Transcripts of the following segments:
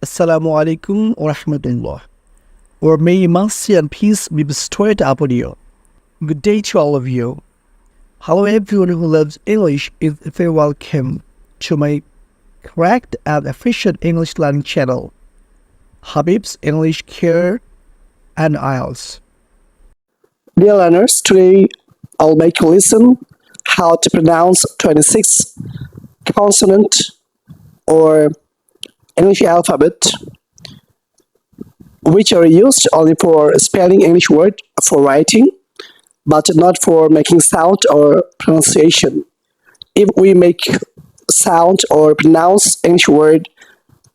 Assalamu alaikum wa rahmatullah. Or may mercy and peace be bestowed upon you. Good day to all of you. Hello everyone who loves English is very welcome to my correct and efficient English learning channel, HABIB'S English Care and IELTS. Dear learners, today I'll make you listen how to pronounce 26 consonant or English alphabet which are used only for spelling English word for writing but not for making sound or pronunciation. If we make sound or pronounce English word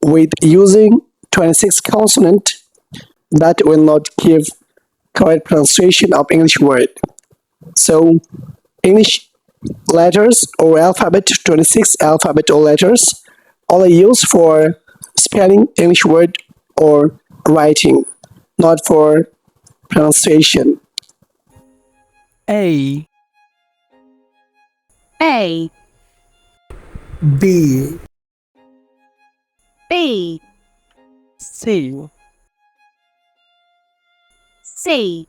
with using 26 consonant, that will not give correct pronunciation of English word. So English letters or alphabet, 26 alphabet or letters, only used for spelling English word or writing, not for pronunciation. A A B B C C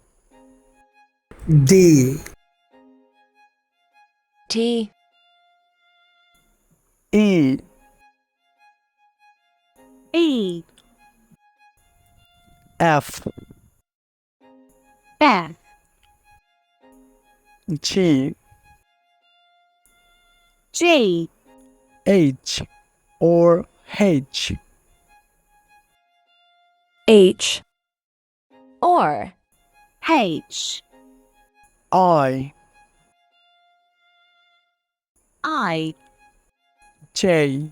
D T E E F F G G H or H H or H I I J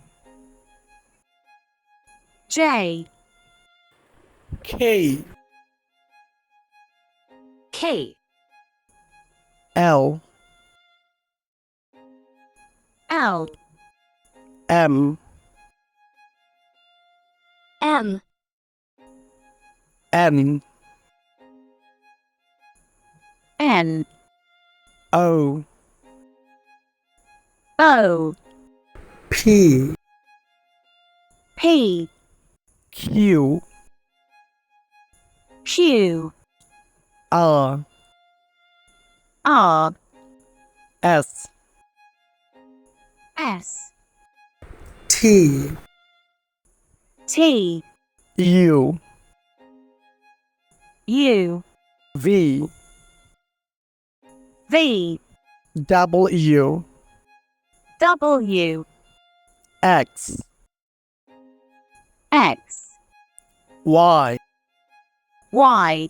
J K K L L M M N N O O P P Q Q R R S S T T U U V V W W X X Y Y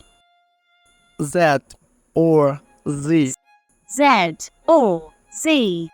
Z or Z. Z or Z